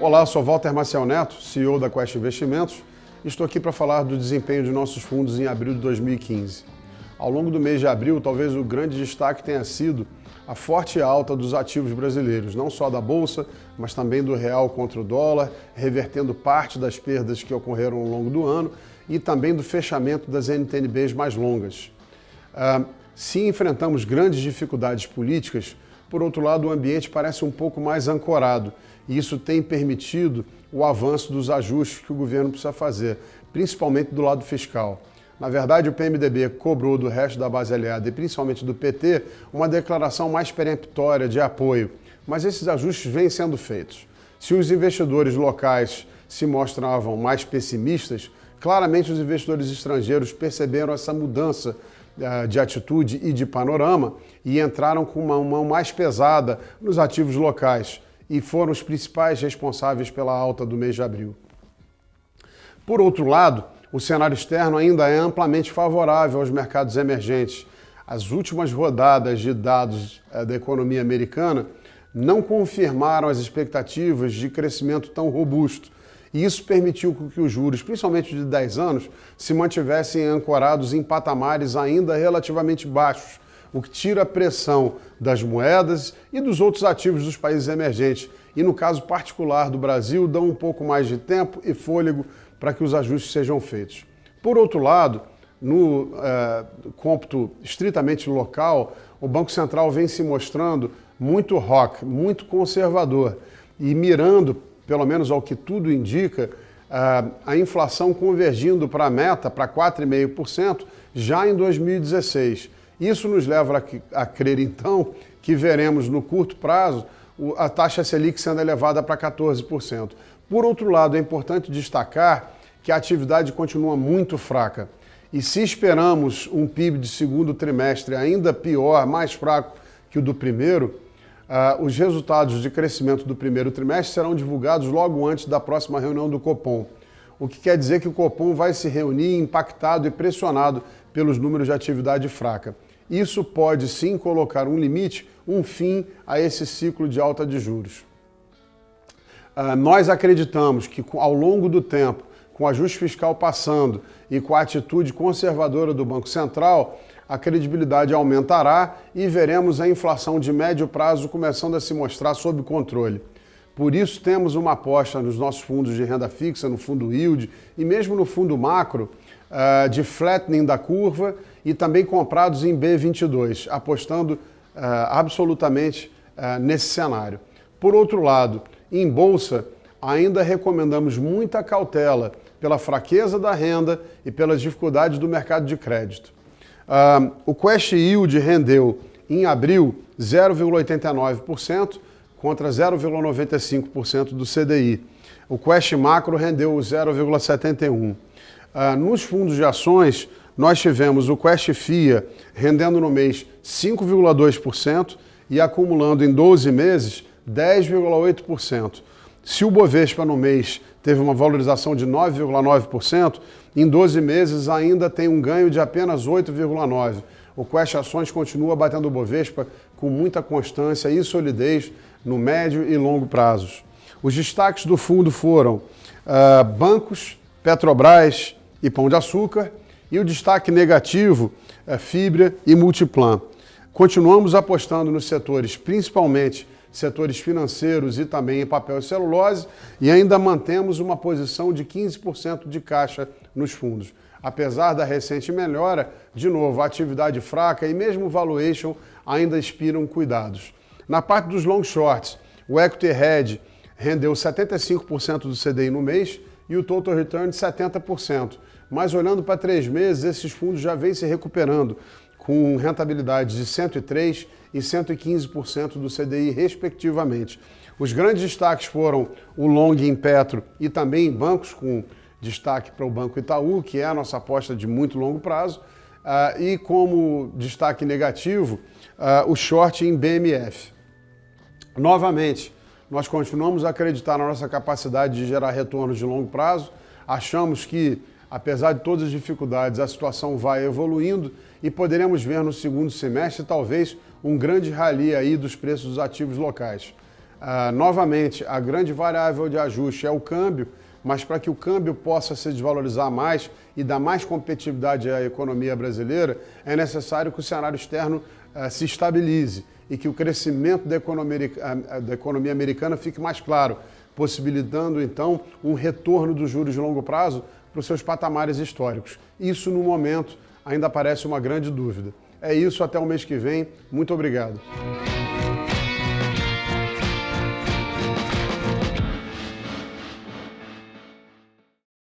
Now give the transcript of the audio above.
Olá, sou Walter Maciel Neto, CEO da Quest Investimentos, e estou aqui para falar do desempenho de nossos fundos em abril de 2015. Ao longo do mês de abril, talvez o grande destaque tenha sido a forte alta dos ativos brasileiros, não só da Bolsa, mas também do real contra o dólar, revertendo parte das perdas que ocorreram ao longo do ano e também do fechamento das NTNBs mais longas. Se enfrentamos grandes dificuldades políticas, por outro lado, o ambiente parece um pouco mais ancorado e isso tem permitido o avanço dos ajustes que o governo precisa fazer, principalmente do lado fiscal. Na verdade, o PMDB cobrou do resto da base aliada e principalmente do PT uma declaração mais peremptória de apoio, mas esses ajustes vêm sendo feitos. Se os investidores locais se mostravam mais pessimistas, claramente os investidores estrangeiros perceberam essa mudança de atitude e de panorama e entraram com uma mão mais pesada nos ativos locais e foram os principais responsáveis pela alta do mês de abril. Por outro lado, o cenário externo ainda é amplamente favorável aos mercados emergentes. As últimas rodadas de dados da economia americana não confirmaram as expectativas de crescimento tão robusto. E isso permitiu que os juros, principalmente de 10 anos, se mantivessem ancorados em patamares ainda relativamente baixos, o que tira a pressão das moedas e dos outros ativos dos países emergentes. E no caso particular do Brasil, dão um pouco mais de tempo e fôlego para que os ajustes sejam feitos. Por outro lado, no cômputo estritamente local, o Banco Central vem se mostrando muito rock, muito conservador e mirando, pelo menos ao que tudo indica, a inflação convergindo para a meta, para 4,5%, já em 2016. Isso nos leva a crer, então, que veremos no curto prazo a taxa Selic sendo elevada para 14%. Por outro lado, é importante destacar que a atividade continua muito fraca. E se esperamos um PIB de segundo trimestre ainda pior, mais fraco que o do primeiro, os resultados de crescimento do primeiro trimestre serão divulgados logo antes da próxima reunião do Copom. O que quer dizer que o Copom vai se reunir impactado e pressionado pelos números de atividade fraca. Isso pode sim colocar um limite, um fim a esse ciclo de alta de juros. Nós acreditamos que ao longo do tempo, com o ajuste fiscal passando e com a atitude conservadora do Banco Central, a credibilidade aumentará e veremos a inflação de médio prazo começando a se mostrar sob controle. Por isso temos uma aposta nos nossos fundos de renda fixa, no fundo yield e mesmo no fundo macro, de flattening da curva e também comprados em B22, apostando absolutamente nesse cenário. Por outro lado, em bolsa, ainda recomendamos muita cautela pela fraqueza da renda e pelas dificuldades do mercado de crédito. O Quest Yield rendeu em abril 0,89% contra 0,95% do CDI. O Quest Macro rendeu 0,71%. Nos fundos de ações, nós tivemos o Quest FIA rendendo no mês 5,2% e acumulando em 12 meses 10,8%. Se o Bovespa no mês teve uma valorização de 9,9%, em 12 meses ainda tem um ganho de apenas 8,9%. O Quest Ações continua batendo o Bovespa com muita constância e solidez no médio e longo prazos. Os destaques do fundo foram bancos, Petrobras e Pão de Açúcar, e o destaque negativo, Fibra e Multiplan. Continuamos apostando nos setores, principalmente setores financeiros e também em papel e celulose, e ainda mantemos uma posição de 15% de caixa nos fundos. Apesar da recente melhora, de novo, a atividade fraca e mesmo o valuation ainda inspiram cuidados. Na parte dos long shorts, o Equity Hedge rendeu 75% do CDI no mês e o Total Return de 70%. Mas olhando para 3 meses, esses fundos já vêm se recuperando, com rentabilidades de 103% e 115% do CDI, respectivamente. Os grandes destaques foram o long em Petro e também em bancos, com destaque para o Banco Itaú, que é a nossa aposta de muito longo prazo, e como destaque negativo, o short em BMF. Novamente, nós continuamos a acreditar na nossa capacidade de gerar retornos de longo prazo, achamos que, apesar de todas as dificuldades, a situação vai evoluindo e poderemos ver no segundo semestre, talvez, um grande rally aí dos preços dos ativos locais. Novamente, a grande variável de ajuste é o câmbio, mas para que o câmbio possa se desvalorizar mais e dar mais competitividade à economia brasileira, é necessário que o cenário externo se estabilize e que o crescimento da economia americana fique mais claro, possibilitando, então, um retorno dos juros de longo prazo para os seus patamares históricos. Isso, no momento, ainda parece uma grande dúvida. É isso, até o mês que vem. Muito obrigado.